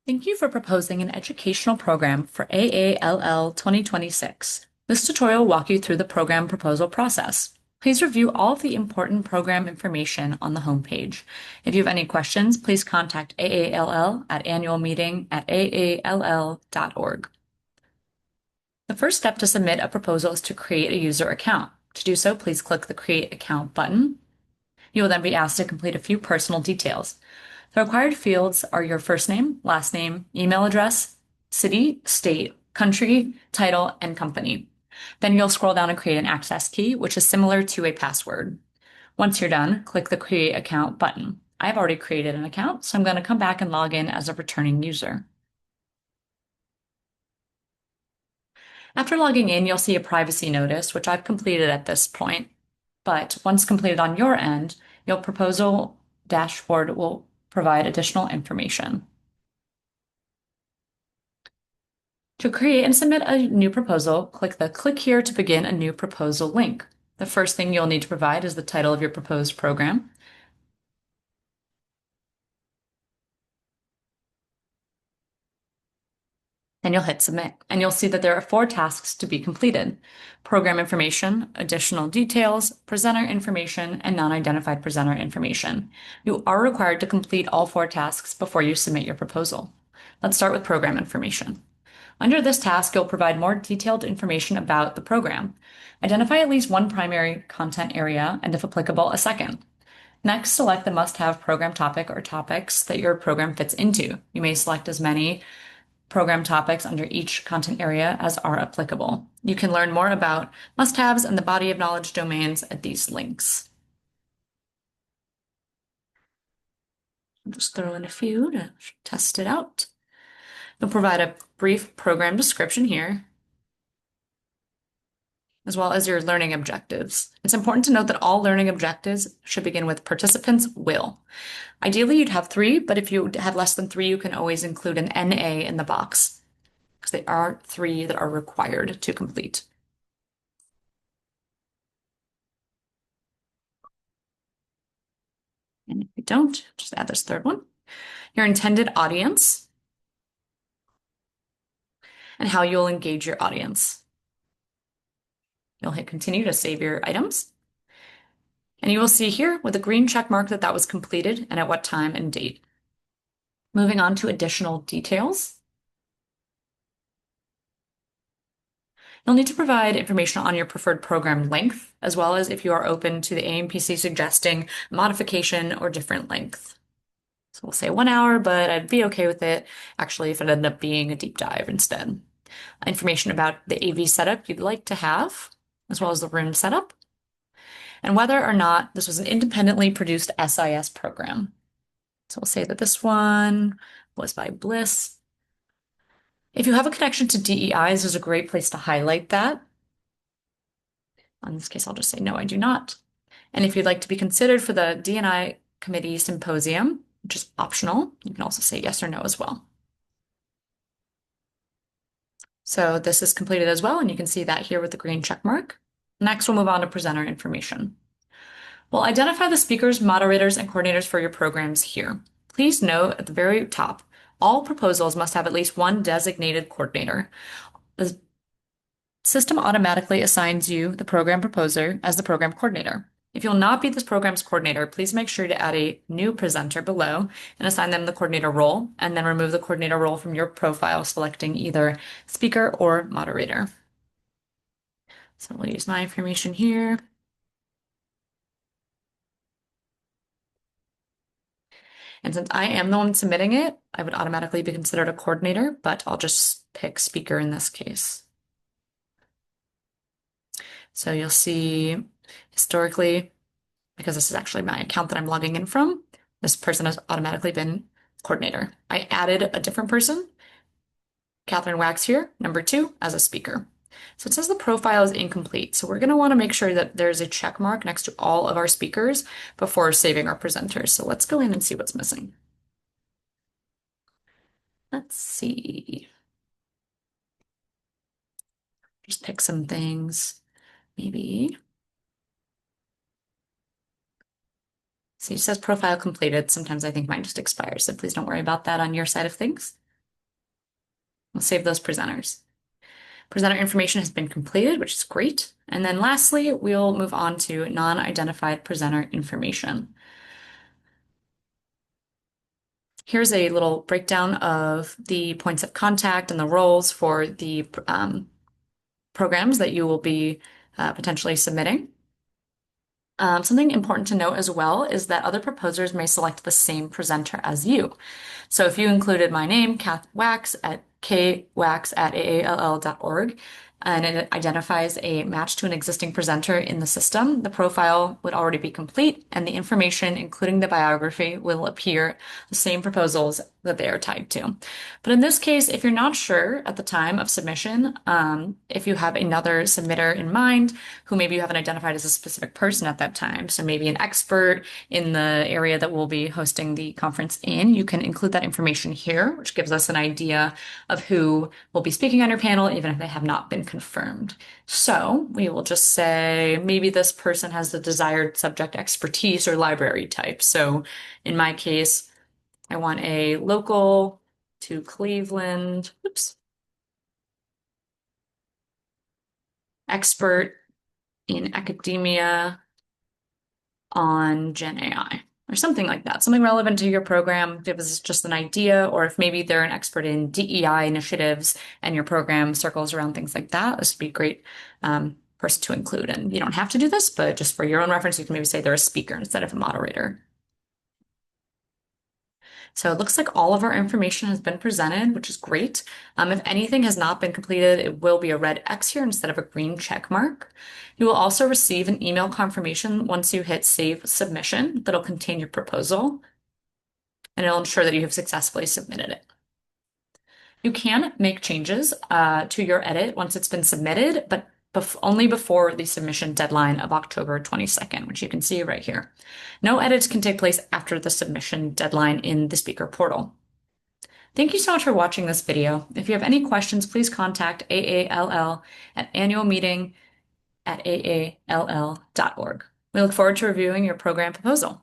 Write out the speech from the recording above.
Thank you for proposing an educational program for AALL 2026. This tutorial will walk you through the program proposal process. Please review all of the important program information on the homepage. If you have any questions, please contact AALL at annualmeeting@aall.org. The first step to submit a proposal is to create a user account. To do so, please click the Create Account button. You will then be asked to complete a few personal details. The required fields are your first name, last name, email address, city, state, country, title, and company. Then you'll scroll down and create an access key, which is similar to a password. Once you're done, click the Create Account button. I've already created an account, so I'm going to come back and log in as a returning user. After logging in, you'll see a privacy notice, which I've completed at this point. But once completed on your end, your proposal dashboard will provide additional information. To create and submit a new proposal, click the Click here to begin a new proposal link. The first thing you'll need to provide is the title of your proposed program. Then you'll hit Submit, and you'll see that there are 4 tasks to be completed: program information, additional details, presenter information, and non-identified presenter information. You are required to complete all 4 tasks before you submit your proposal. Let's start with program information. Under this task, you'll provide more detailed information about the program. Identify at least one primary content area, and if applicable, a second. Next, select the must-have program topic or topics that your program fits into. You may select as many program topics under each content area as are applicable. You can learn more about must-haves and the body of knowledge domains at these links. I'll just throw in a few to test it out. You'll provide a brief program description here, as well as your learning objectives. It's important to note that all learning objectives should begin with participants will. Ideally, you'd have 3, but if you have less than 3, you can always include an NA in the box, because there are 3 that are required to complete. And if you don't, just add this third one. Your intended audience and how you'll engage your audience. You'll hit continue to save your items. And you will see here with a green check mark that that was completed and at what time and date. Moving on to additional details. You'll need to provide information on your preferred program length, as well as if you are open to the AMPC suggesting modification or different length. So we'll say 1 hour, but I'd be okay with it actually if it ended up being a deep dive instead. Information about the AV setup you'd like to have, as well as the room setup, and whether or not this was an independently produced SIS program. So we'll say that this one was by Bliss. If you have a connection to DEI, this is a great place to highlight that. In this case, I'll just say, no, I do not. And if you'd like to be considered for the D&I Committee Symposium, which is optional, you can also say yes or no as well. So this is completed as well, and you can see that here with the green check mark. Next, we'll move on to presenter information. We'll identify the speakers, moderators, and coordinators for your programs here. Please note at the very top, all proposals must have at least one designated coordinator. The system automatically assigns you, the program proposer, as the program coordinator. If you'll not be this program's coordinator, please make sure to add a new presenter below and assign them the coordinator role, and then remove the coordinator role from your profile, selecting either speaker or moderator. So we'll use my information here. And since I am the one submitting it, I would automatically be considered a coordinator, but I'll just pick speaker in this case. So you'll see historically, because this is actually my account that I'm logging in from, this person has automatically been coordinator. I added a different person, Catherine Wax here, number 2, as a speaker. So it says the profile is incomplete. So we're going to want to make sure that there's a check mark next to all of our speakers before saving our presenters. So let's go in and see what's missing. Let's see. Just pick some things, maybe. See, it says profile completed. Sometimes I think mine just expires, so please don't worry about that on your side of things. We'll save those presenters. Presenter information has been completed, which is great. And then lastly, we'll move on to non-identified presenter information. Here's a little breakdown of the points of contact and the roles for the programs that you will be potentially submitting. Something important to note as well is that other proposers may select the same presenter as you. So if you included my name, Kath Wax at kwax@aall.org, and it identifies a match to an existing presenter in the system, the profile would already be complete, and the information, including the biography, will appear the same proposals that they are tied to. But in this case, if you're not sure at the time of submission, if you have another submitter in mind who maybe you haven't identified as a specific person at that time, so maybe an expert in the area that we'll be hosting the conference in, you can include that information here, which gives us an idea of who will be speaking on your panel, even if they have not been confirmed. So we will just say maybe this person has the desired subject expertise or library type. So in my case, I want a local to Cleveland, expert in academia on Gen AI or something like that, something relevant to your program. Give us just an idea, or if maybe they're an expert in DEI initiatives and your program circles around things like that, this would be a great person to include. And you don't have to do this, but just for your own reference, you can maybe say they're a speaker instead of a moderator. So it looks like all of our information has been presented, which is great. If anything has not been completed, it will be a red X here instead of a green check mark. You will also receive an email confirmation once you hit Save Submission that'll contain your proposal, and it'll ensure that you have successfully submitted it. You can make changes to your edit once it's been submitted, but only before the submission deadline of October 22nd, which you can see right here. No edits can take place after the submission deadline in the speaker portal. Thank you so much for watching this video. If you have any questions, please contact AALL at annualmeeting@aall.org. We look forward to reviewing your program proposal.